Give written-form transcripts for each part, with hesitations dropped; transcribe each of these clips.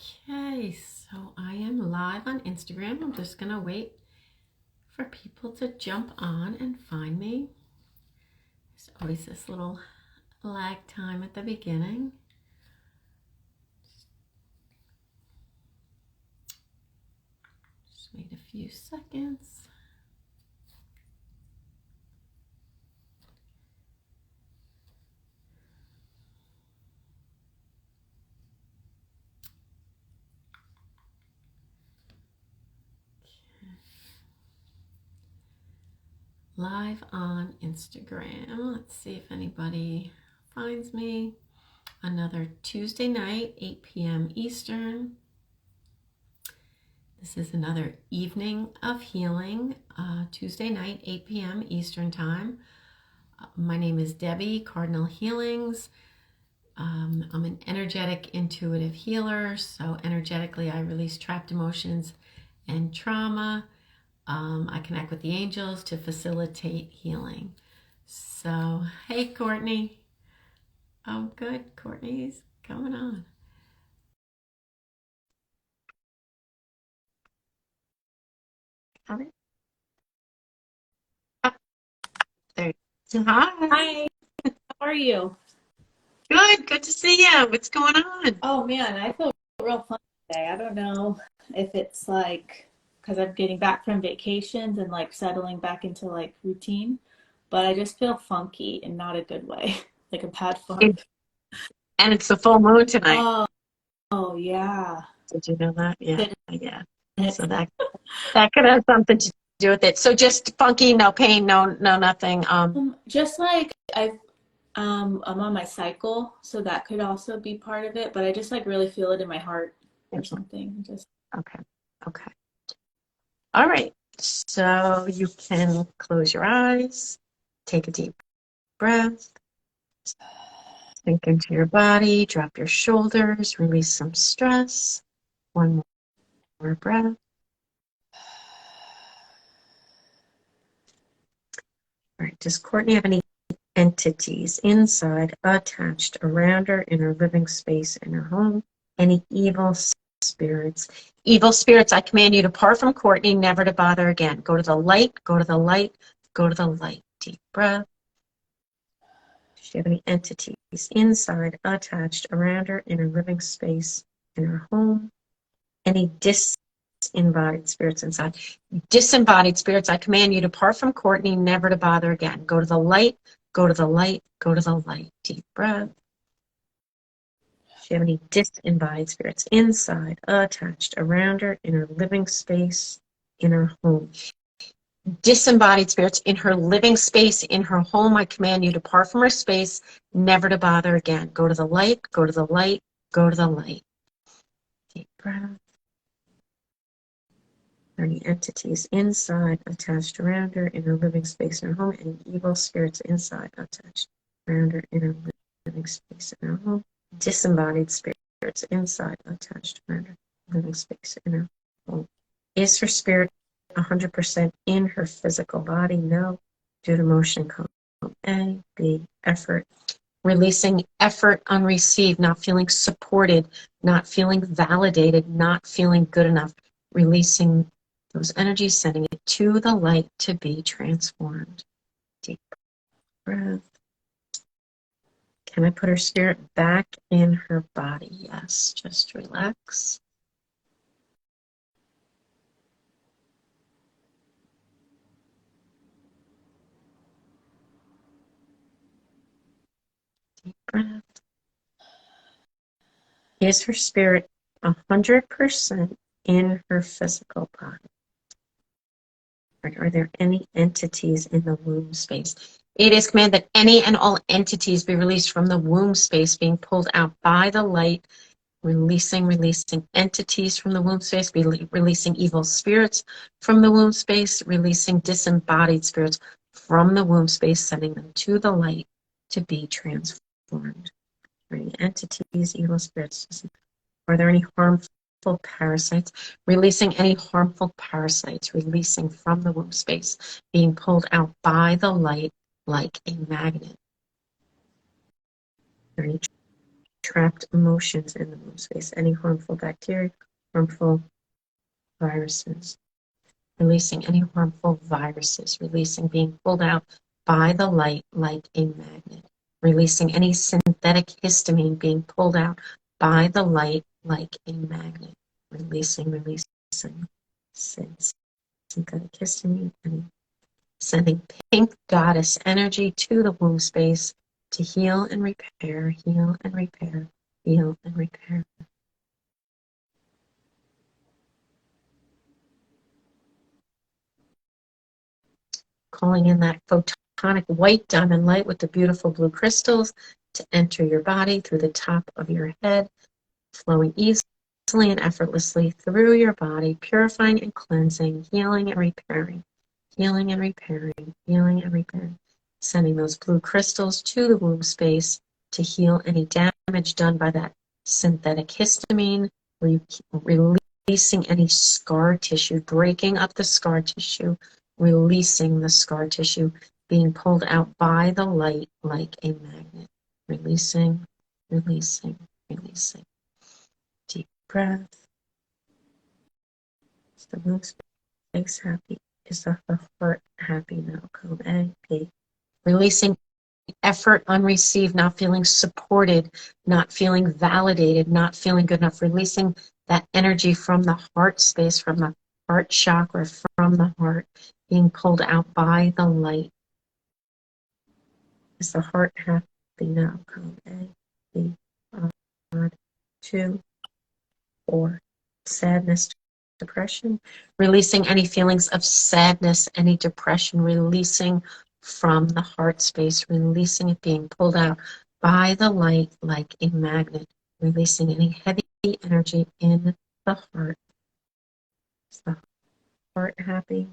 Okay, so I am live on Instagram. I'm just going to wait for people to jump on and find me. There's always this little lag time at the beginning. Just wait a few seconds. Live on Instagram. Let's see if anybody finds me. Another Tuesday night, 8 p.m. Eastern. This is another evening of healing, Tuesday night, 8 p.m. Eastern Time. My name is Debbie, Cardinal Healings. I'm an energetic intuitive healer, so energetically I release trapped emotions and trauma. I connect with the angels to facilitate healing. So, hey, Courtney. Oh, good. Courtney's coming on. All right. Oh, there you go. Hi. Hi, how are you? Good to see you. What's going on? Oh man, I feel real fun today. I don't know if it's like because I'm getting back from vacations and like settling back into like routine, but I just feel funky in not a good way, like a bad It- funk. and it's the full moon tonight. Oh, oh yeah. Did you know that? Yeah, It- yeah. It's So that could have something to do with it. So just funky, no pain, no nothing. just like I'm on my cycle, so that could also be part of it, but I just like really feel it in my heart or something. Just Okay, okay. All right. So you can close your eyes, take a deep breath, sink into your body, drop your shoulders, release some stress. One more breath. All right. Does Courtney have any entities inside, attached, around her, in her living space, in her home? Any evil spirits? Evil spirits, I command you to part from Courtney, never to bother again. Go to the light, go to the light, go to the light. Deep breath. Does she have any entities inside, attached, around her, in her living space, in her home? Any disembodied spirits inside? Disembodied spirits, I command you to part from Courtney, never to bother again. Go to the light, go to the light, go to the light. Deep breath. Does she have any disembodied spirits inside, attached, around her, in her living space, in her home? Disembodied spirits in her living space, in her home, I command you to part from her space, never to bother again. Go to the light, go to the light, go to the light. Deep breath. Any entities inside, attached, around her, in her living space, in her home? Any evil spirits inside, attached, around her, in her living space, in her home? Disembodied spirits inside, attached, around her, living space, in her home. Is her spirit 100% in her physical body? No. Due to motion, column A. B. Effort. Releasing effort unreceived, not feeling supported, not feeling validated, not feeling good enough. Releasing those energies, sending it to the light to be transformed. Deep breath. Can I put her spirit back in her body? Yes, just relax. Deep breath. Is her spirit 100% in her physical body? Are there any entities in the womb space? It is commanded that any and all entities be released from the womb space, being pulled out by the light, releasing entities from the womb space, releasing evil spirits from the womb space, releasing disembodied spirits from the womb space, sending them to the light to be transformed. Are any entities, evil spirits? Are there any harmful parasites? Releasing any harmful parasites, releasing from the womb space, being pulled out by the light like a magnet. Are there any trapped emotions in the womb space, any harmful bacteria, harmful viruses. Releasing any harmful viruses, releasing being pulled out by the light like a magnet. Releasing any synthetic histamine being pulled out by the light like a magnet. Releasing synthetic histamine and sending pink goddess energy to the womb space to heal and repair, heal and repair, heal and repair. Calling in that photonic white diamond light with the beautiful blue crystals to enter your body through the top of your head, flowing easily and effortlessly through your body, purifying and cleansing, healing and repairing, healing and repairing, healing and repairing. Sending those blue crystals to the womb space to heal any damage done by that synthetic histamine, releasing any scar tissue, breaking up the scar tissue, releasing the scar tissue, being pulled out by the light like a magnet. Releasing, releasing, releasing. Deep breath. Is the womb space happy? Is the heart happy now? Code A, P. Releasing effort unreceived, not feeling supported, not feeling validated, not feeling good enough. Releasing that energy from the heart space, from the heart chakra, from the heart, being pulled out by the light. Is the heart happy now? Code A, B, R, 2, 4. Sadness, depression. Releasing any feelings of sadness, any depression, releasing from the heart space, releasing it, being pulled out by the light like a magnet, releasing any heavy energy in the heart. Is the heart happy?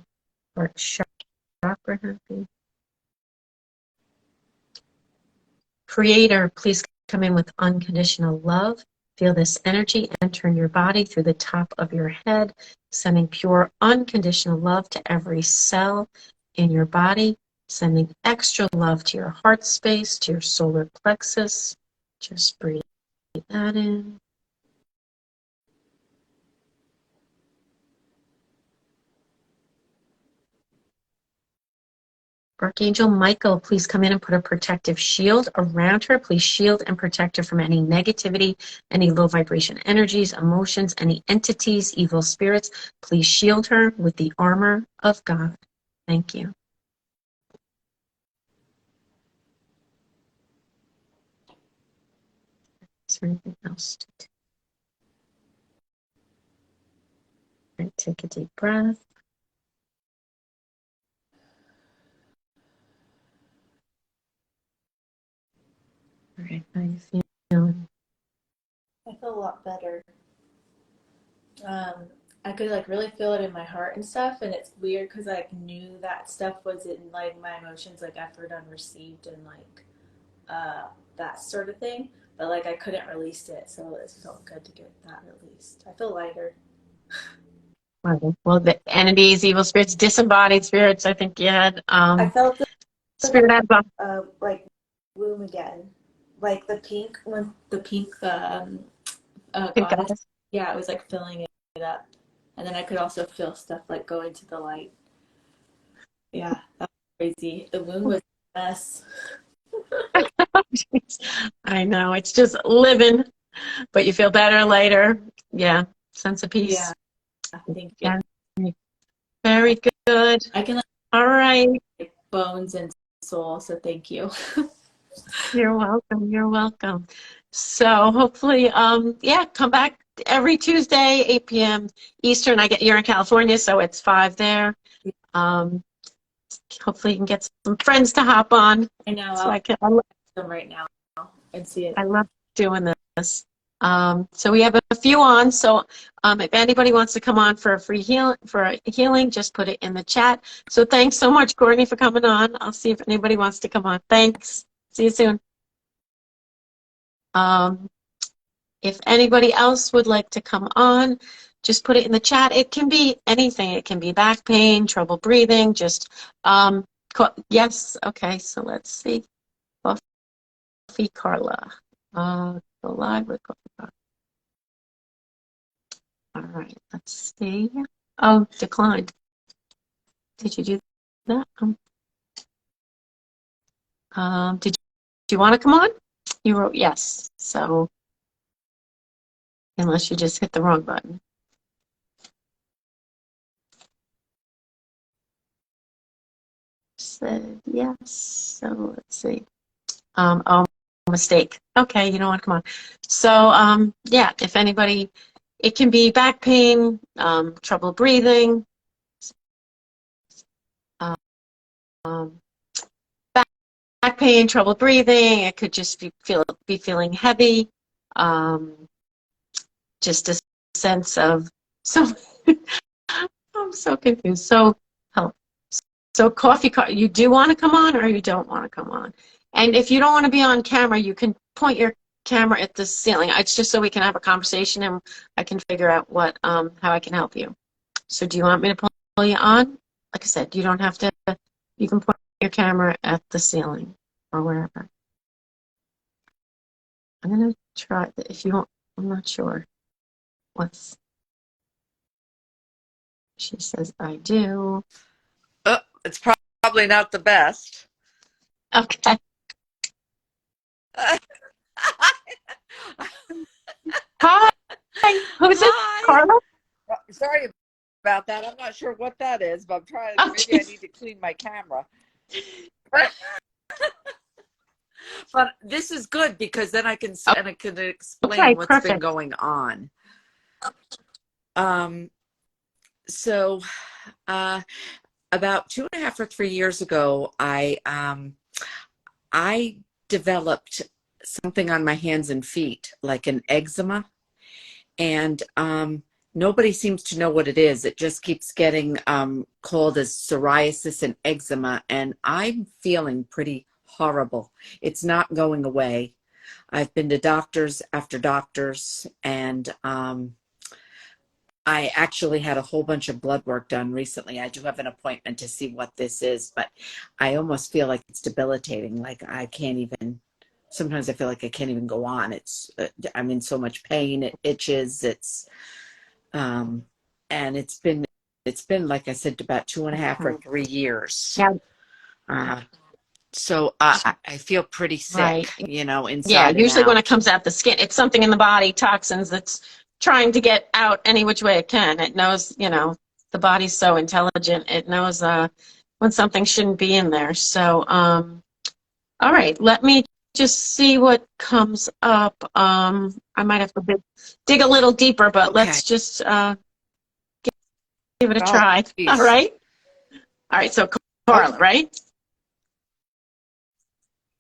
Heart chakra happy? Creator, please come in with unconditional love. Feel this energy entering your body through the top of your head, sending pure unconditional love to every cell in your body, sending extra love to your heart space, to your solar plexus. Just breathe that in. Archangel Michael, please come in and put a protective shield around her. Please shield and protect her from any negativity, any low vibration energies, emotions, any entities, evil spirits. Please shield her with the armor of God. Thank you. Is there anything else to do? All right, take a deep breath. All right, how you feeling? I feel a lot better. I could like really feel it in my heart and stuff, and it's weird because I like, knew that stuff was in like my emotions, like effort unreceived and like that sort of thing. But like I couldn't release it, so it felt good to get that released. I feel lighter. Well, the entities, evil spirits, disembodied spirits, I think you had. I felt the Spirit like womb again, like the pink when the pink goddess. Yeah, it was like filling it up, and then I could also feel stuff like going to the light. Yeah, that was crazy. The womb was a mess. I know, it's just living, but you feel better later. Yeah, sense of peace. Yeah, thank you. Yeah. Very good. I can All right. like bones and soul, so thank you. You're welcome. You're welcome. So hopefully, yeah, come back every Tuesday, 8 p.m. Eastern. You're in California, so it's 5 there. Hopefully you can get some friends to hop on. I know. So I love them right now and see it. I love doing this. So we have a few on. So if anybody wants to come on for a free healing, just put it in the chat. So thanks so much, Courtney, for coming on. I'll see if anybody wants to come on. Thanks. See you soon. If anybody else would like to come on, just put it in the chat. It can be anything. It can be back pain, trouble breathing, just, yes. Okay, so let's see. Buffy Carla. Go live with Coffee Pot. All right, let's see. Oh, declined. Did you do that? Did you want to come on? You wrote yes. So unless you just hit the wrong button. Said yes. So let's see. Oh, mistake. Okay, you don't want to come on. So yeah, if anybody, it can be back pain, trouble breathing, um, back pain, trouble breathing. It could just be feeling heavy. Just a sense of so. I'm so confused. So help. So coffee, you do want to come on or you don't want to come on? And if you don't want to be on camera, you can point your camera at the ceiling. It's just so we can have a conversation and I can figure out what how I can help you. So do you want me to pull you on? Like I said, you don't have to. You can point your camera at the ceiling or wherever. I'm gonna try. If you want, I'm not sure. What's she says? I do. Oh, it's probably not the best. Okay. Hi. Who's it? Hi. Carla? Sorry about that. I'm not sure what that is, but I'm trying. Oh, maybe I geez. need to clean my camera. But this is good because then I can and I can explain Okay, what's perfect. been going on. So about 2.5 or 3 years ago, I developed something on my hands and feet, like an eczema, and nobody seems to know what it is. It just keeps getting called as psoriasis and eczema, and I'm feeling pretty horrible. It's not going away. I've been to doctors after doctors, and I actually had a whole bunch of blood work done recently. I do have an appointment to see what this is, but I almost feel like it's debilitating. Like I can't even, sometimes I feel like I can't even go on. I'm in so much pain. It itches. And it's been, like I said, about 2.5 or 3 years. Yeah. So I feel pretty sick, Right. inside Yeah, and usually when out. it comes out the skin, it's something in the body, toxins that's trying to get out any which way it can. It knows, the body's so intelligent. It knows when something shouldn't be in there. So, all right, let me just see what comes up. I might have to dig a little deeper, but Okay. let's just give it a Oh, try. geez. All right. All right, so Carla, right?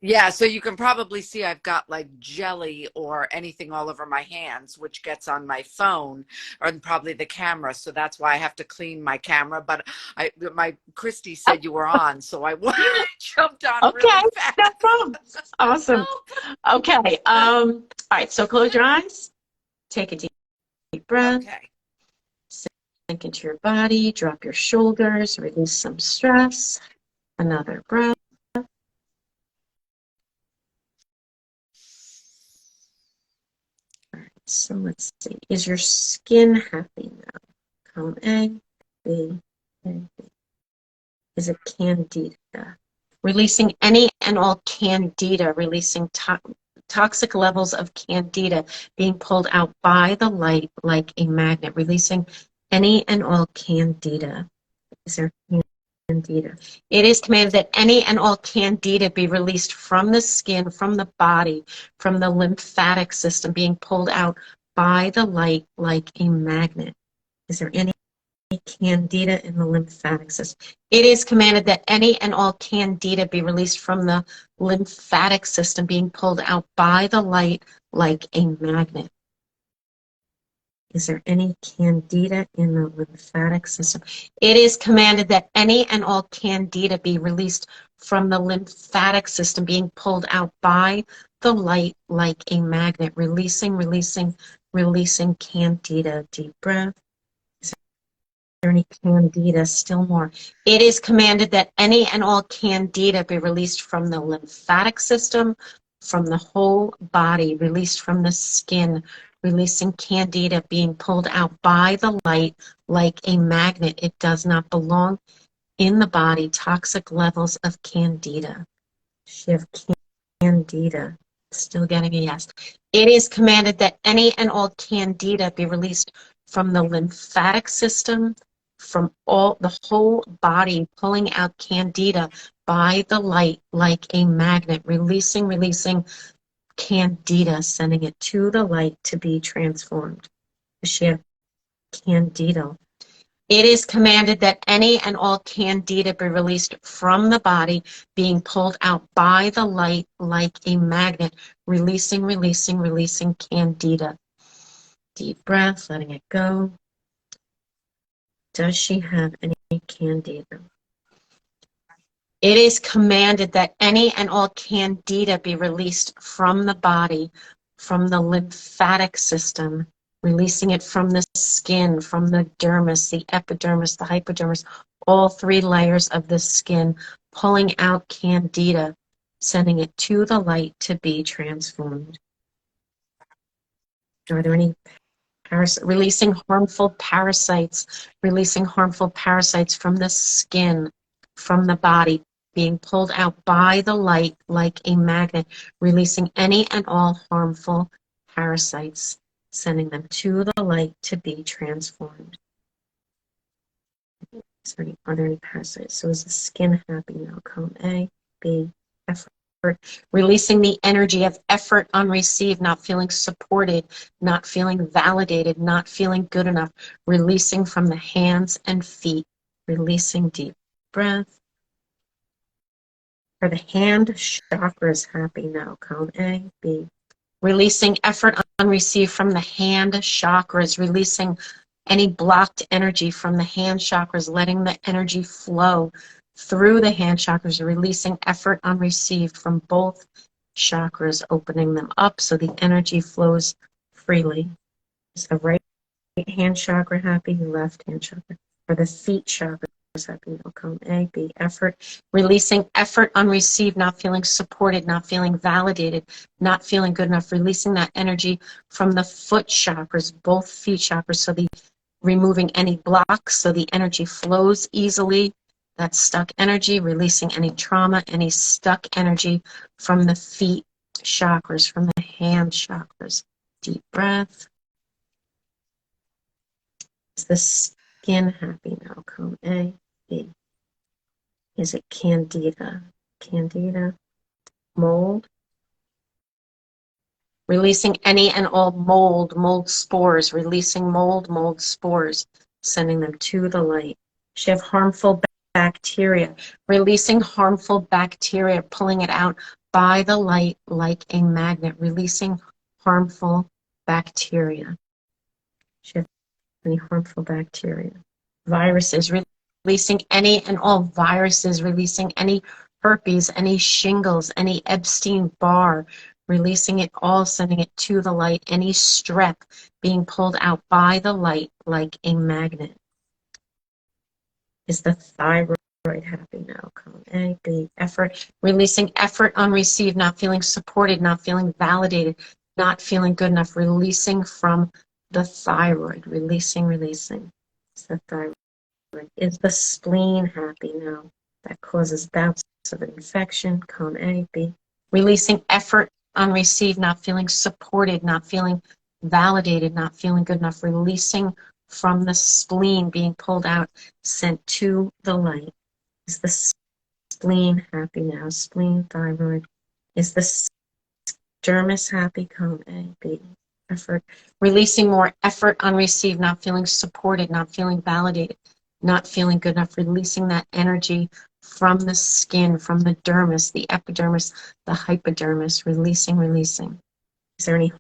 Yeah, so you can probably see I've got like jelly or anything all over my hands, which gets on my phone or probably the camera. So that's why I have to clean my camera. But Christy said you were on, so I jumped on Okay, really fast. no problem. Awesome. Okay. All right, so close your eyes. Take a deep breath. Okay. Sink into your body. Drop your shoulders. Release some stress. Another breath. All right, so let's see. Is your skin happy now? Column A, B, and B. Is it candida? Releasing any and all candida, releasing toxic levels of candida being pulled out by the light like a magnet, releasing any and all candida. Is there candida? It is commanded that any and all candida be released from the skin, from the body, from the lymphatic system, being pulled out by the light like a magnet. Is there any candida in the lymphatic system? It is commanded that any and all candida be released from the lymphatic system, being pulled out by the light like a magnet. Is there any candida in the lymphatic system? It is commanded that any and all candida be released from the lymphatic system, being pulled out by the light like a magnet, releasing candida. Deep breath. Any candida, still more. It is commanded that any and all candida be released from the lymphatic system, from the whole body, released from the skin, releasing candida, being pulled out by the light like a magnet. It does not belong in the body. Toxic levels of candida. Shiv, candida. Still getting a yes. It is commanded that any and all candida be released from the lymphatic system, from all the whole body, pulling out candida by the light like a magnet, releasing candida, sending it to the light to be transformed. Shiv, candida. It is commanded that any and all candida be released from the body, being pulled out by the light like a magnet, releasing candida. Deep breath, letting it go. Does she have any candida? It is commanded that any and all candida be released from the body, from the lymphatic system, releasing it from the skin, from the dermis, the epidermis, the hypodermis, all three layers of the skin, pulling out candida, sending it to the light to be transformed. Are there any releasing harmful parasites from the skin, from the body, being pulled out by the light like a magnet, releasing any and all harmful parasites, sending them to the light to be transformed. Are there any parasites? So is the skin happy now? Column A, B, effort. Releasing the energy of effort unreceived, not feeling supported, not feeling validated, not feeling good enough. Releasing from the hands and feet. Releasing deep breath. Are the hand chakras happy now? Column A, B. Releasing effort unreceived from the hand chakras, releasing any blocked energy from the hand chakras, letting the energy flow through the hand chakras, releasing effort unreceived from both chakras, opening them up so the energy flows freely. Is the right hand chakra happy? The left hand chakra? Or the feet chakra happy? Column A, B, effort. Releasing effort unreceived, not feeling supported, not feeling validated, not feeling good enough. Releasing that energy from the foot chakras, both feet chakras, so the removing any blocks so the energy flows easily. That stuck energy, releasing any trauma, any stuck energy from the feet chakras, from the hand chakras. Deep breath. Is the skin happy now? Column A, B. Is it candida? Candida. Mold. Releasing any and all mold spores, releasing mold spores, sending them to the light. She have harmful bacteria, releasing harmful bacteria, pulling it out by the light like a magnet, releasing harmful bacteria. She have any harmful bacteria. Viruses, releasing any and all viruses, releasing any herpes, any shingles, any Epstein-Barr, releasing it all, sending it to the light, any strep being pulled out by the light like a magnet. Is the thyroid happy now? Column A, B, effort. Releasing effort unreceived, not feeling supported, not feeling validated, not feeling good enough. Releasing from the thyroid. Releasing. Is the thyroid. Is the spleen happy now? That causes bouts of infection. Column A, B. Releasing effort unreceived, not feeling supported, not feeling validated, not feeling good enough. Releasing from the spleen, being pulled out, sent to the light. Is the spleen happy now? Spleen, thyroid. Is the dermis happy? Column A, B. Effort. Releasing more effort unreceived, not feeling supported, not feeling validated, not feeling good enough. Releasing that energy from the skin, from the dermis, the epidermis, the hypodermis. Releasing. Is there any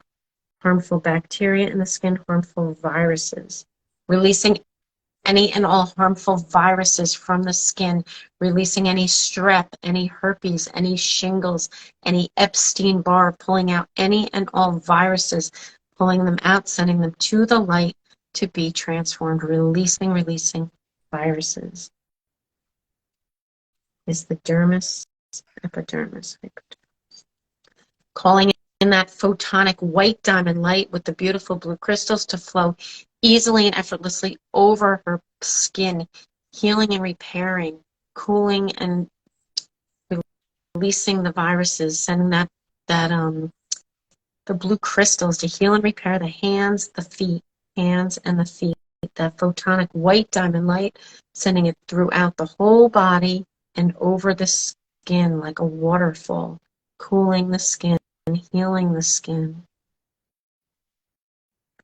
harmful bacteria in the skin? Harmful viruses. Releasing any and all harmful viruses from the skin, releasing any strep, any herpes, any shingles, any Epstein-Barr, pulling out any and all viruses, pulling them out, sending them to the light to be transformed, releasing viruses. Is the dermis, epidermis, hypodermis. calling in that photonic white diamond light with the beautiful blue crystals to flow easily and effortlessly over her skin, healing and repairing, cooling and releasing the viruses, sending the blue crystals to heal and repair the hands and the feet. That photonic white diamond light, sending it throughout the whole body and over the skin like a waterfall, cooling the skin, healing the skin,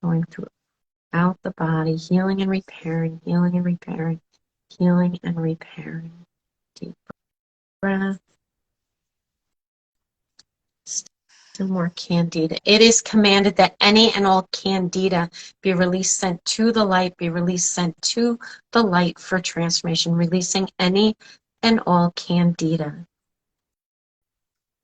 going throughout the body, healing and repairing, healing and repairing, healing and repairing. Deep breath. Still more candida. It is commanded that any and all candida be released, sent to the light, be released, sent to the light for transformation, releasing any and all candida.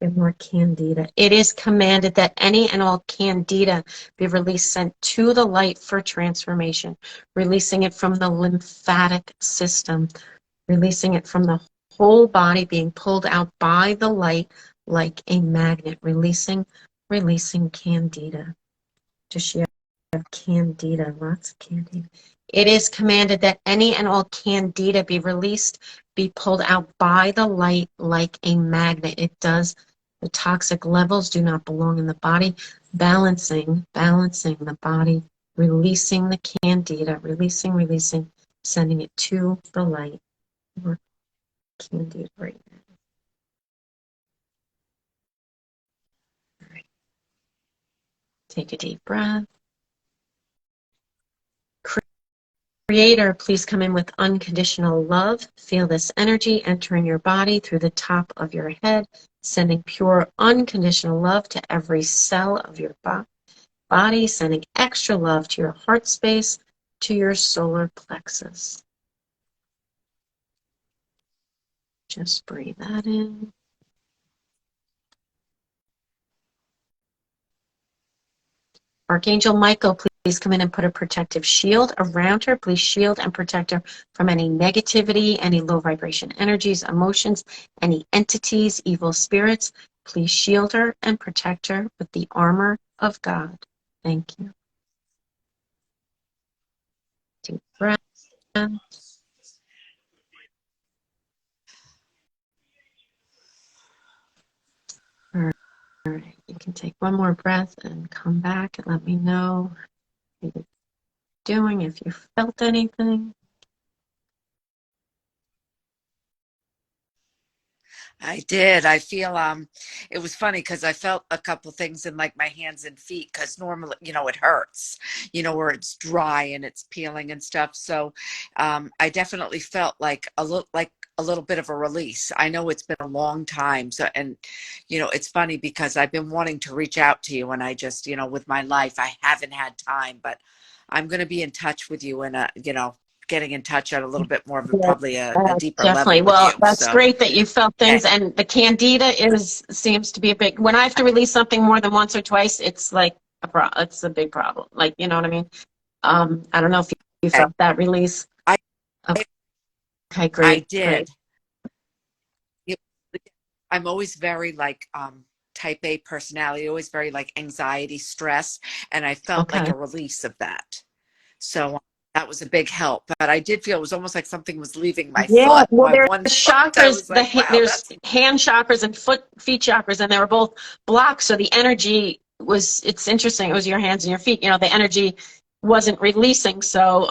And more candida. It is commanded that any and all candida be released, sent to the light for transformation, releasing it from the lymphatic system, releasing it from the whole body, being pulled out by the light like a magnet, releasing candida. Does she have candida? Lots of candida. It is commanded that any and all candida be released, be pulled out by the light like a magnet. It does. The toxic levels do not belong in the body. Balancing the body, releasing the candida, releasing, sending it to the light. More candida right now. All right. Take a deep breath. Creator, please come in with unconditional love. Feel this energy entering your body through the top of your head, sending pure unconditional love to every cell of your body, sending extra love to your heart space, to your solar plexus. Just breathe that in. Archangel Michael, please come in and put a protective shield around her. Please shield and protect her from any negativity, any low vibration energies, emotions, any entities, evil spirits. Please shield her and protect her with the armor of God. Thank you. Deep breath. All right, you can take one more breath and come back and let me know how you're doing, if you felt anything. I did. I feel it was funny because I felt a couple things in like my hands and feet because normally, it hurts, where it's dry and it's peeling and stuff. So I definitely felt like a little bit of a release. I know it's been a long time. So, and it's funny because I've been wanting to reach out to you and I just, with my life, I haven't had time, but I'm going to be in touch with you and, getting in touch at a little bit more of probably a deeper level Definitely. with Well, you. that's So, great that you felt things, okay. and the candida seems to be a big. When I have to release something more than once or twice, it's like it's a big problem. Like, you know what I mean? I don't know if you felt that release. I Okay, I great, great. did. I'm always very like type A personality, always very like anxiety, stress, and I felt like Okay. a release of that. So that was a big help. But I did feel it was almost like something was leaving my Yeah. foot, Well, my there's one foot. I chakras. was like, wow, There's that's hand chakras and feet chakras, and they were both blocked. So the energy was. It's interesting. It was your hands and your feet. The energy wasn't releasing. So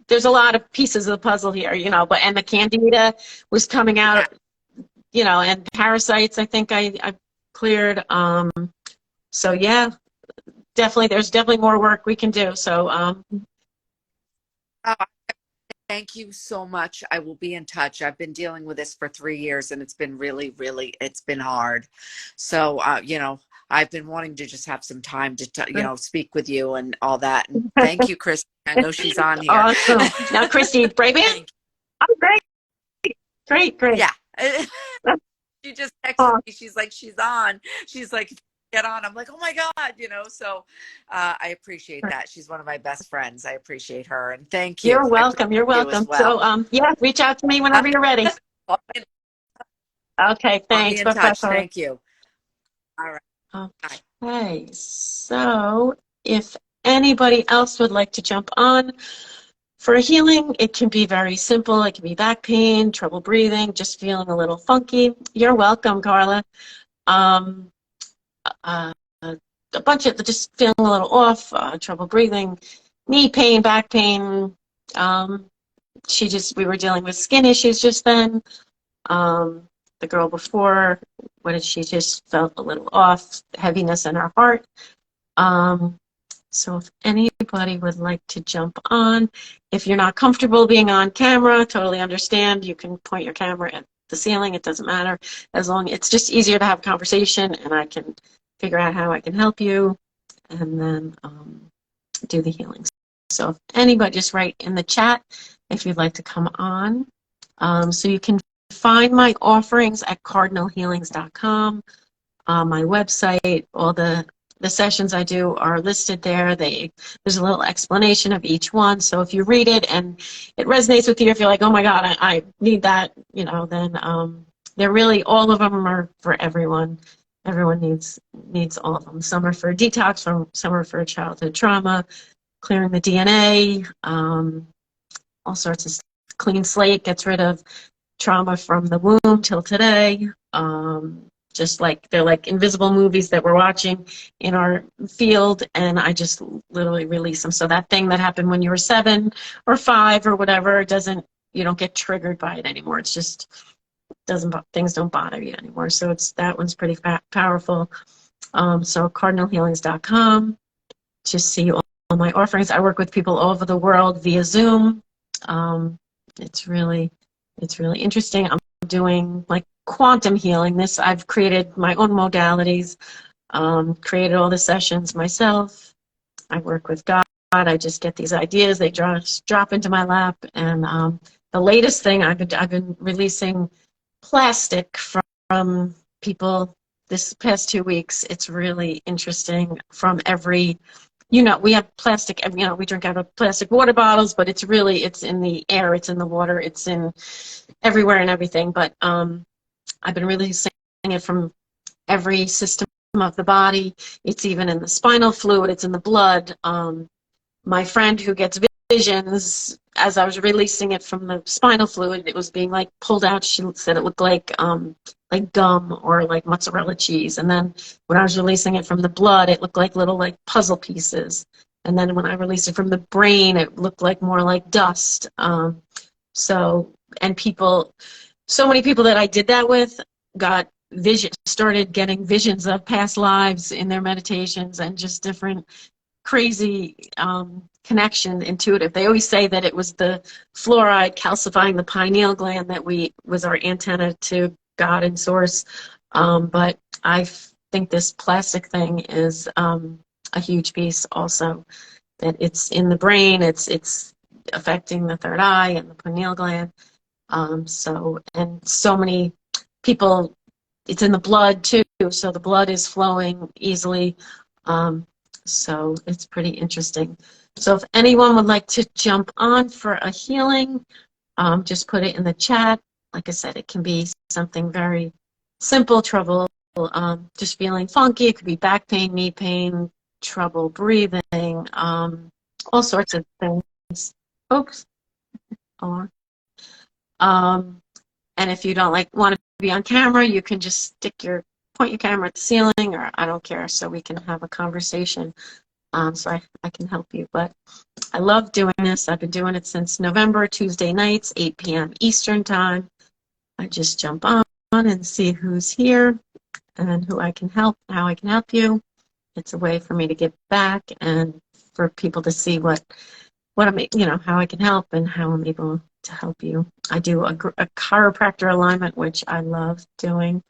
there's a lot of pieces of the puzzle here. And the candida was coming yeah. out. And parasites. I think I cleared. So yeah, definitely. There's definitely more work we can do. So Oh, thank you so much. I will be in touch. I've been dealing with this for 3 years and it's been really, really, it's been hard. So, I've been wanting to just have some time to, speak with you and all that. And thank you, Chris. I know she's on here. awesome. Now, Christy, brave man. Thank Oh, great. you. Yeah. She just texted Oh, me. She's like, she's on. She's like, get on. I'm like, oh my God, so I appreciate that. She's one of my best friends. I appreciate her. And thank you. you're I welcome. You're appreciate you as welcome. well. So, yeah, reach out to me I'll whenever you're ready. I'll be Okay, I'll be thanks. in Bye-bye. touch. Thank you. All right. Bye. Okay, so if anybody else would like to jump on for a healing, it can be very simple. It can be back pain, trouble breathing, just feeling a little funky. You're welcome, Carla. Um, uh, a bunch of just feeling a little off, trouble breathing, knee pain, back pain. Um, we were dealing with skin issues just then. The girl before, what did she just felt a little off, heaviness in her heart. So if anybody would like to jump on, if you're not comfortable being on camera, totally understand. You can point your camera at the ceiling. It doesn't matter. As long it's just easier to have a conversation, and I can figure out how I can help you, and then do the healings. So if anybody, just write in the chat if you'd like to come on. So you can find my offerings at cardinalhealings.com. My website, all the sessions I do are listed there. There's a little explanation of each one. So if you read it and it resonates with you, if you're like, oh my God, I need that, then they're really, all of them are for everyone. Everyone needs all of them. Some are for detox, some are for childhood trauma, clearing the DNA, all sorts of clean slate, gets rid of trauma from the womb till today. Just like they're like invisible movies that we're watching in our field, and I just literally release them. So that thing that happened when you were 7 or 5 or whatever, you don't get triggered by it anymore. It's just things don't bother you anymore. So that one's pretty powerful. So cardinalhealings.com to see all my offerings. I work with people all over the world via Zoom. It's really interesting. I'm doing like quantum healing. I've created my own modalities, created all the sessions myself. I work with God. I just get these ideas. They drop into my lap. And the latest thing, I've been releasing plastic from people this past 2 weeks. It's really interesting from every, we have plastic, we drink out of plastic water bottles, but it's in the air, it's in the water, it's in everywhere and everything. But I've been releasing it from every system of the body. It's even in the spinal fluid, it's in the blood. My friend who gets visions, as I was releasing it from the spinal fluid, it was being like pulled out. She said it looked like gum or like mozzarella cheese. And then when I was releasing it from the blood, it looked like little like puzzle pieces. And then when I released it from the brain, it looked like more like dust. So many people that I did that with started getting visions of past lives in their meditations, and just different crazy connection, intuitive. They always say that it was the fluoride calcifying the pineal gland that was our antenna to God and source. But I think this plastic thing is a huge piece also, that it's in the brain, it's affecting the third eye and the pineal gland. So many people, it's in the blood too, so the blood is flowing easily. So it's pretty interesting. So if anyone would like to jump on for a healing, just put it in the chat. Like I said, it can be something very simple, trouble, just feeling funky. It could be back pain, knee pain, trouble breathing, all sorts of things. Oops. And if you don't want to be on camera, you can just point your camera at the ceiling, or I don't care, so we can have a conversation. So I can help you. But I love doing this. I've been doing it since November, Tuesday nights, 8 p.m. Eastern time. I just jump on and see who's here and who I can help, how I can help you. It's a way for me to get back and for people to see what I'm, how I can help and how I'm able to help you. I do a chiropractor alignment, which I love doing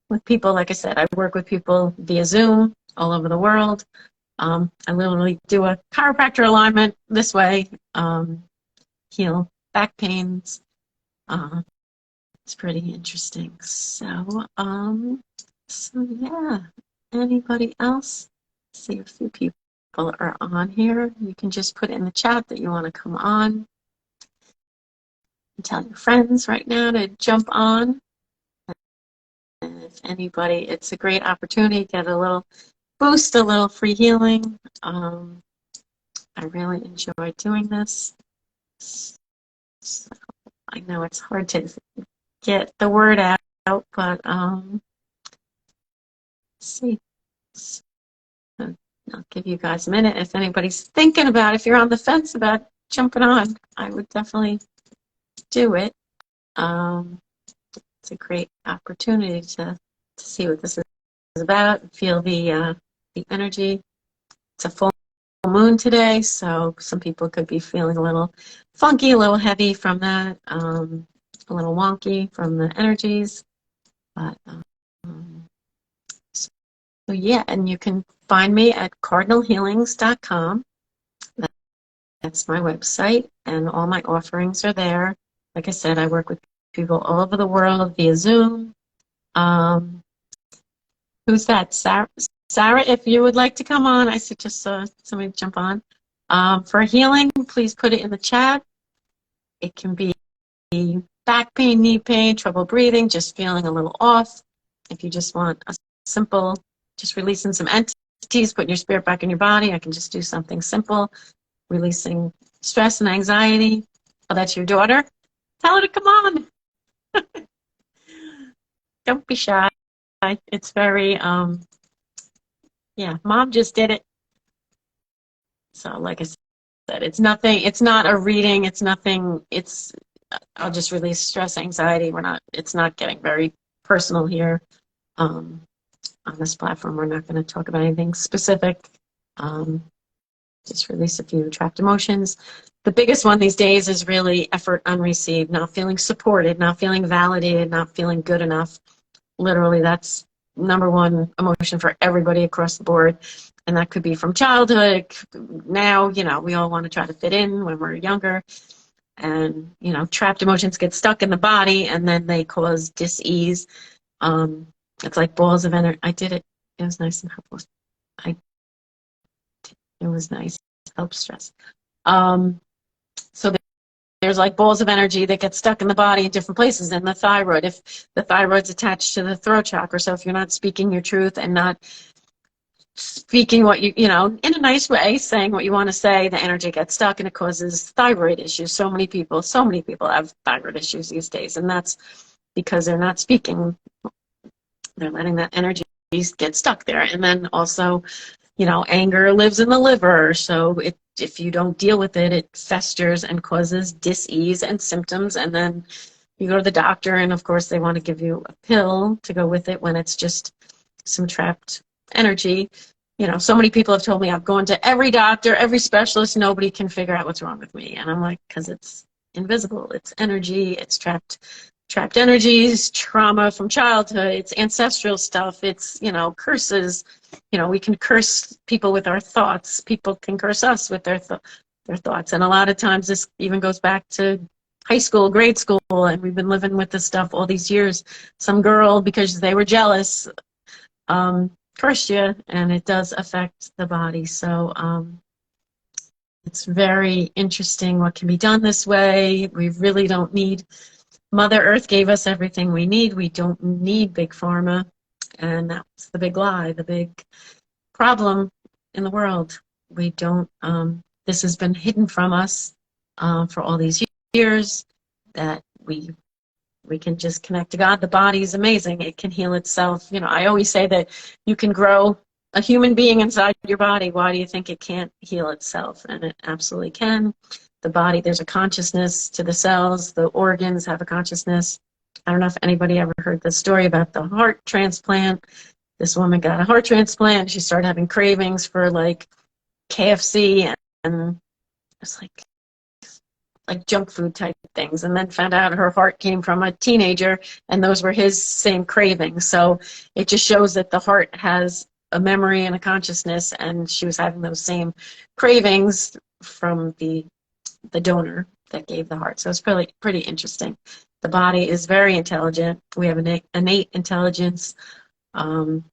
with people. Like I said, I work with people via Zoom all over the world. I literally do a chiropractor alignment this way, heal back pains. It's pretty interesting. So yeah, anybody else? See, a few people are on here. You can just put in the chat that you want to come on. And tell your friends right now to jump on. And if if anybody, it's a great opportunity to get a little boost, a little free healing. I really enjoy doing this. So I know it's hard to get the word out, but see. I'll give you guys a minute. If anybody's thinking about, if you're on the fence about jumping on, I would definitely do it. It's a great opportunity to see what this is about, feel the energy. It's a full moon today, so some people could be feeling a little funky, a little heavy from that, a little wonky from the energies. But so yeah, and you can find me at cardinalhealings.com. That's my website, and all my offerings are there. Like I said, I work with people all over the world via Zoom. Who's that? Sarah? Sarah, if you would like to come on, I suggest somebody jump on. For healing, please put it in the chat. It can be back pain, knee pain, trouble breathing, just feeling a little off. If you just want a simple, just releasing some entities, putting your spirit back in your body, I can just do something simple. Releasing stress and anxiety. Oh, that's your daughter? Tell her to come on. Don't be shy. It's very, yeah, mom just did it. So like I said, it's nothing, it's not a reading, it's nothing, I'll just release stress, anxiety. It's not getting very personal here. On this platform, we're not going to talk about anything specific. Just release a few trapped emotions. The biggest one these days is really effort unreceived, not feeling supported, not feeling validated, not feeling good enough. Literally, that's number one emotion for everybody across the board. And that could be from childhood. Now, we all want to try to fit in when we're younger. And, trapped emotions get stuck in the body and then they cause dis-ease. It's like balls of energy. I did it. It was nice and helpful. It was nice. Help stress. So there's like balls of energy that get stuck in the body in different places. And the thyroid, if the thyroid's attached to the throat chakra, so if you're not speaking your truth and not speaking what in a nice way, saying what you want to say, the energy gets stuck and it causes thyroid issues. So many people have thyroid issues these days, and that's because they're not speaking. They're letting that energy get stuck there. And then also, anger lives in the liver, so if you don't deal with it, it festers and causes dis-ease and symptoms, and then you go to the doctor, and of course they want to give you a pill to go with it when it's just some trapped energy. So many people have told me I've gone to every doctor, every specialist, nobody can figure out what's wrong with me, and I'm like, because it's invisible, it's energy, it's trapped energies, trauma from childhood, it's ancestral stuff, it's, curses. We can curse people with our thoughts. People can curse us with their thoughts. And a lot of times this even goes back to high school, grade school, and we've been living with this stuff all these years. Some girl, because they were jealous, cursed you, and it does affect the body. So it's very interesting what can be done this way. We really don't need, Mother Earth gave us everything we need. We don't need big pharma. And that's the big lie, the big problem in the world. We don't, this has been hidden from us for all these years, that we can just connect to God. The body is amazing. It can heal itself. I always say that you can grow a human being inside your body. Why do you think it can't heal itself? And it absolutely can. The body, there's a consciousness to the cells. The organs have a consciousness. I don't know if anybody ever heard the story about the heart transplant. This woman got a heart transplant. She started having cravings for like KFC and it's like junk food type things, and then found out her heart came from a teenager and those were his same cravings. So it just shows that the heart has a memory and a consciousness, and she was having those same cravings from the donor that gave the heart. So it's pretty interesting. The body is very intelligent. We have innate intelligence, and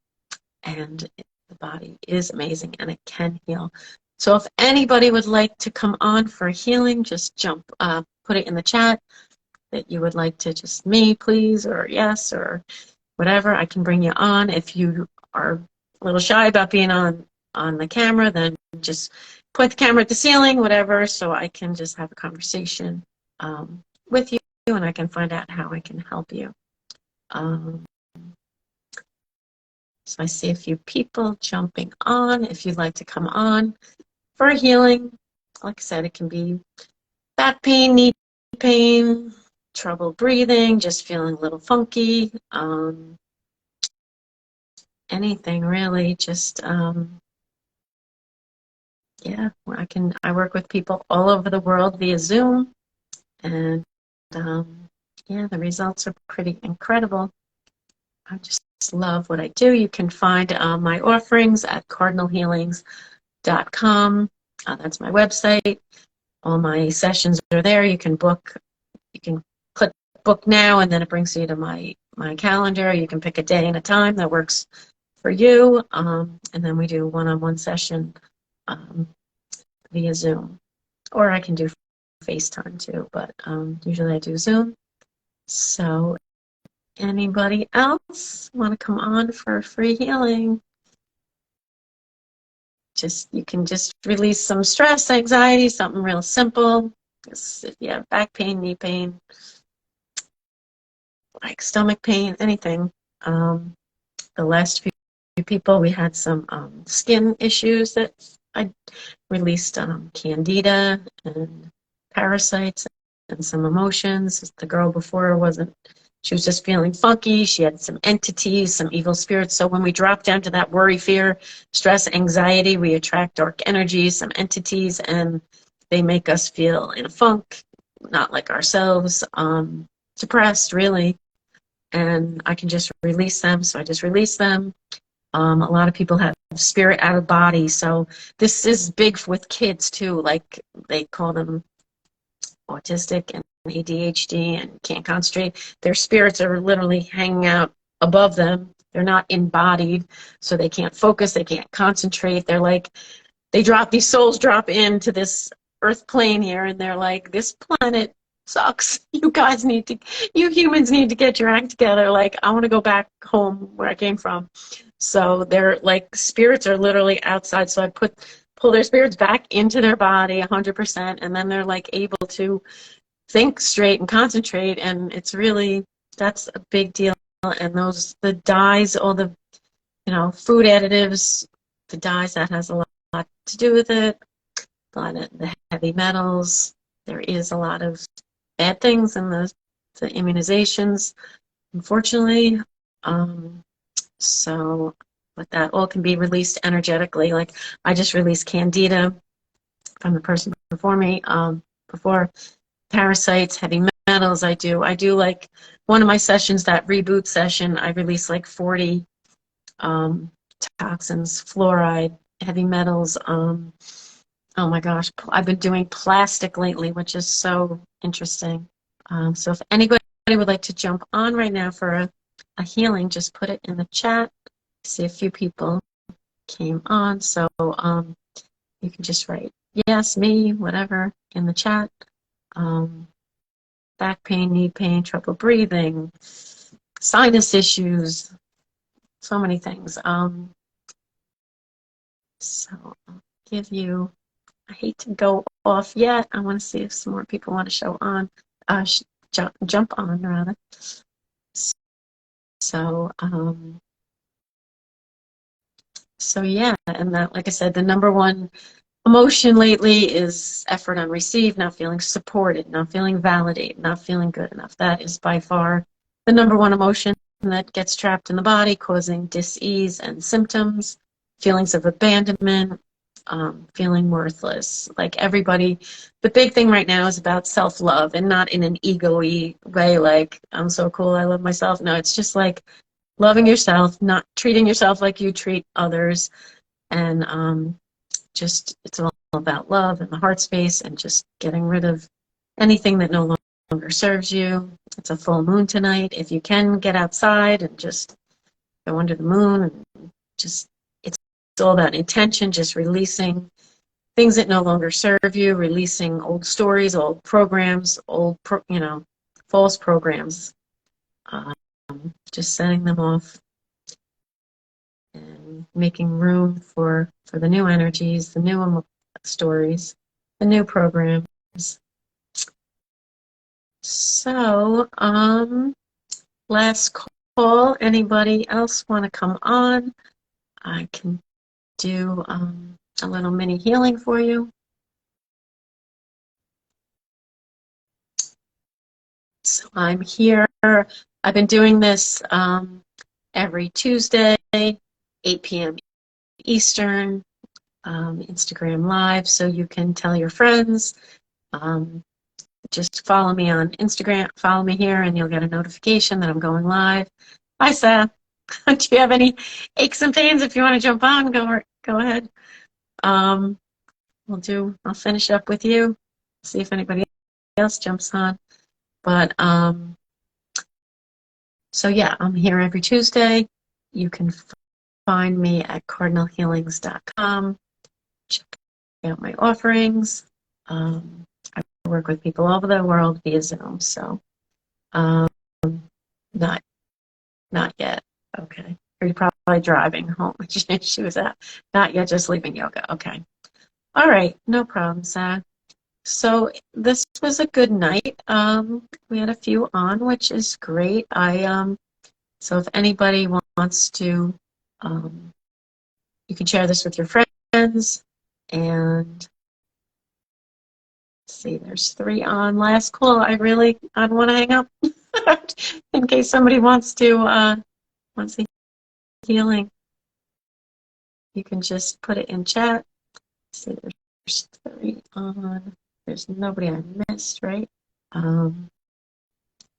the body is amazing, and it can heal. So if anybody would like to come on for healing, just put it in the chat that you would like to, just me, please, or yes, or whatever, I can bring you on. If you are a little shy about being on the camera, then just point the camera at the ceiling, whatever, so I can just have a conversation with you, and I can find out how I can help you. So I see a few people jumping on. If you'd like to come on for a healing, like I said, it can be back pain, knee pain, trouble breathing, just feeling a little funky, anything really. Just yeah, I work with people all over the world via Zoom, and yeah, the results are pretty incredible. I just love what I do. You can find my offerings at cardinalhealings.com. That's my website. All my sessions are there. You can book. You can click book now, and then it brings you to my calendar. You can pick a day and a time that works for you, and then we do one-on-one session via Zoom, or I can do FaceTime too, but usually I do Zoom. So anybody else want to come on for a free healing? You can just release some stress, anxiety, something real simple. If you have back pain, knee pain, like stomach pain, anything. The last few people, we had some skin issues that I released candida and parasites and some emotions. The girl before she was just feeling funky. She had some entities, some evil spirits. So when we drop down to that worry, fear, stress, anxiety, we attract dark energies, some entities, and they make us feel in a funk, not like ourselves, depressed, really. And I can just release them. So I just release them. A lot of people have spirit out of body. So this is big with kids too. Like they call them autistic and ADHD and can't concentrate. Their spirits are literally hanging out above them. They're not embodied, so they can't focus. They can't concentrate. They're like, these souls drop into this earth plane here, and they're like, this planet sucks. You humans need to get your act together. Like, I want to go back home where I came from. So they're like, spirits are literally outside. So I pull their spirits back into their body 100%, and then they're like able to think straight and concentrate. And it's really, that's a big deal. And the dyes, all the, food additives, the dyes, that has a lot to do with it. A lot of the heavy metals. There is a lot of bad things in the immunizations, unfortunately. But that all can be released energetically. Like I just released candida from the person before me. Before parasites, heavy metals, I do like one of my sessions, that reboot session, I release like 40 toxins, fluoride, heavy metals. Oh my gosh, I've been doing plastic lately, which is so interesting. So if anybody would like to jump on right now for a healing, just put it in the chat. I see a few people came on, so you can just write yes, me, whatever in the chat. Back pain, knee pain, trouble breathing, sinus issues, so many things. So I'll give you, I hate to go off yet. I want to see if some more people want to show on, jump on rather. So yeah, and that, like I said, the number one emotion lately is effort unreceived, not feeling supported, not feeling validated, not feeling good enough. That is by far the number one emotion that gets trapped in the body, causing dis-ease and symptoms, feelings of abandonment, feeling worthless. Like everybody, the big thing right now is about self-love, and not in an ego-y way, like, I'm so cool, I love myself. No, it's just like loving yourself, not treating yourself like you treat others, and it's all about love and the heart space, and just getting rid of anything that no longer serves you. It's a full moon tonight. If you can get outside and just go under the moon, and just, it's all about intention, just releasing things that no longer serve you, releasing old stories, old programs, false programs. just setting them off and making room for the new energies, the new stories, the new programs. So, last call. Anybody else want to come on? I can do a little mini healing for you. So I'm here. I've been doing this every Tuesday, 8 p.m. Eastern, Instagram Live, so you can tell your friends. Just follow me on Instagram, follow me here, and you'll get a notification that I'm going live. Hi, Seth. Do you have any aches and pains? If you want to jump on, go ahead. I'll finish up with you, see if anybody else jumps on. But so yeah, I'm here every Tuesday. You can find me at cardinalhealings.com. Check out my offerings. I work with people all over the world via Zoom, so not yet. Okay. You're probably driving home. She was at not yet, just leaving yoga. Okay. All right, no problem, Zach. So this was a good night. We had a few on, which is great. So if anybody wants to, you can share this with your friends. And let's see, there's 3 on. Last call. I don't want to hang up in case somebody wants a healing. You can just put it in chat. Let's see, there's 3 on. There's nobody I missed, right?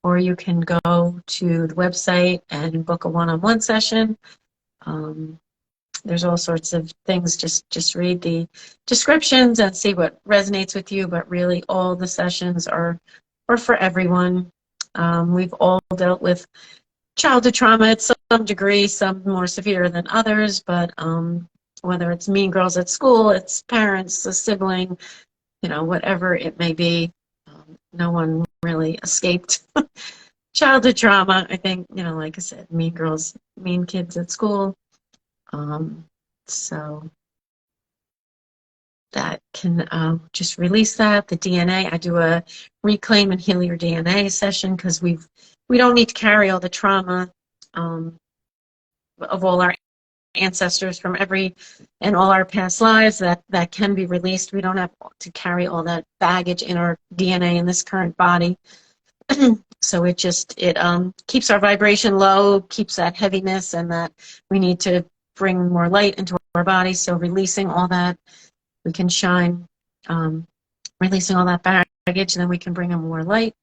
Or you can go to the website and book a one-on-one session. There's all sorts of things. Just read the descriptions and see what resonates with you. But really, all the sessions are for everyone. We've all dealt with childhood trauma at some degree, some more severe than others. But whether it's mean girls at school, it's parents, a sibling, whatever it may be, no one really escaped childhood trauma. I think, like I said, mean girls, mean kids at school. So that can just release that. The DNA, I do a reclaim and heal your DNA session because we don't need to carry all the trauma of all our ancestors from all our past lives that can be released. We don't have to carry all that baggage in our DNA in this current body. So it keeps our vibration low, keeps that heaviness, and that we need to bring more light into our body. So releasing all that, we can shine, releasing all that baggage, and then we can bring in more light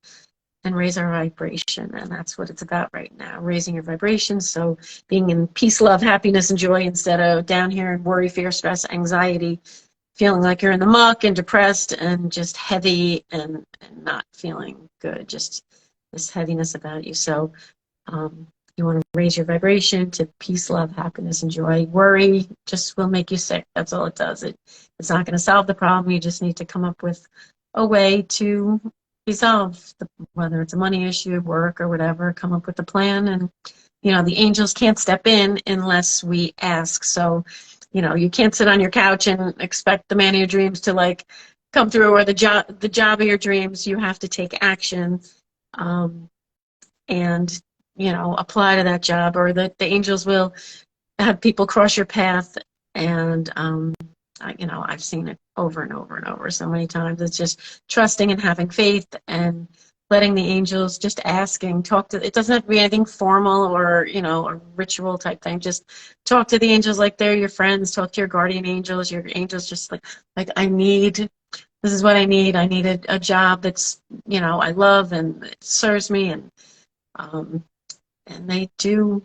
and raise our vibration. And that's what it's about right now, raising your vibration. So being in peace, love, happiness, and joy instead of down here in worry, fear, stress, anxiety, feeling like you're in the muck and depressed and just heavy and not feeling good, just this heaviness about you. So you want to raise your vibration to peace, love, happiness, and joy. Worry just will make you sick. That's all it does. It's not going to solve the problem. You just need to come up with a way to resolve, whether it's a money issue, work, or whatever. Come up with a plan. And, the angels can't step in unless we ask. So, you can't sit on your couch and expect the man of your dreams to come through, or the job of your dreams. You have to take action and apply to that job, or the angels will have people cross your path. And I've seen it over and over and over so many times. It's just trusting and having faith and letting the angels, just asking, it doesn't have to be anything formal or a ritual type thing. Just talk to the angels like they're your friends. Talk to your guardian angels. Your angels just like this is what I need. I need a job that's I love and it serves me, and they do.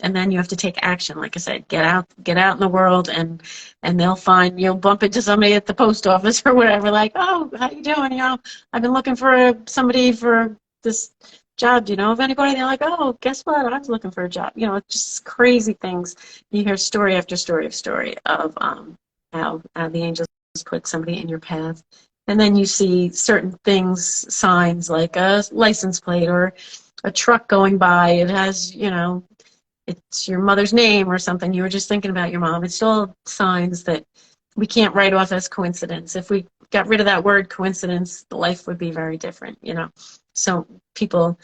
And then you have to take action. Like I said, get out in the world, and you'll bump into somebody at the post office or whatever, like, oh, how you doing? I've been looking for somebody for this job. Do you know of anybody? They're like, oh, guess what? I was looking for a job. Just crazy things. You hear story after story of how the angels put somebody in your path. And then you see certain things, signs like a license plate or a truck going by. It has, it's your mother's name or something. You were just thinking about your mom. It's all signs that we can't write off as coincidence. If we got rid of that word coincidence, life would be very different. So people,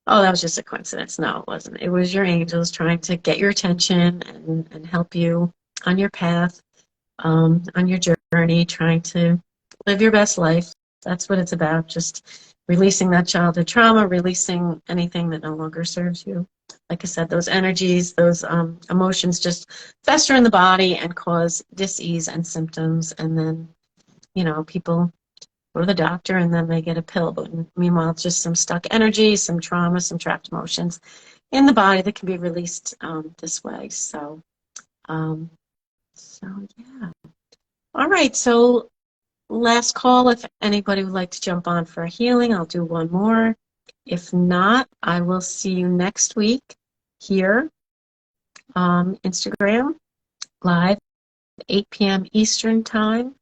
oh, that was just a coincidence. No, it wasn't. It was your angels trying to get your attention and help you on your path, on your journey, trying to live your best life. That's what it's about. Just releasing that childhood trauma, releasing anything that no longer serves you. Like I said, those energies, those emotions just fester in the body and cause dis-ease and symptoms. And then, people go to the doctor and then they get a pill. But meanwhile, it's just some stuck energy, some trauma, some trapped emotions in the body that can be released this way. So yeah. All right. So last call, if anybody would like to jump on for a healing, I'll do one more. If not, I will see you next week here on Instagram live at 8 p.m. Eastern time.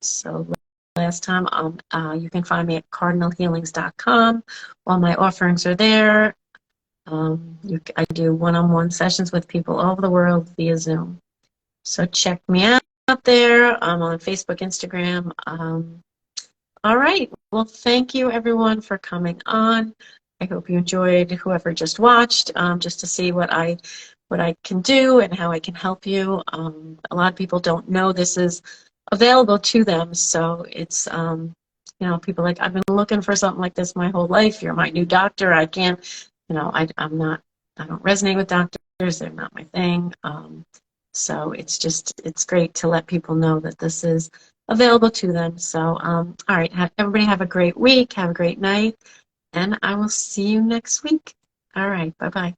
So last time, you can find me at cardinalhealings.com. All my offerings are there. I do one-on-one sessions with people all over the world via Zoom. So check me out there. I'm on Facebook, Instagram. All right. Well, thank you, everyone, for coming on. I hope you enjoyed whoever just watched, just to see what I can do and how I can help you. A lot of people don't know this is available to them, so it's people like, I've been looking for something like this my whole life. You're my new doctor. I can't, I don't resonate with doctors. They're not my thing. So it's great to let people know that this is available to them. So, all right, everybody have a great week, have a great night, and I will see you next week. All right, bye-bye.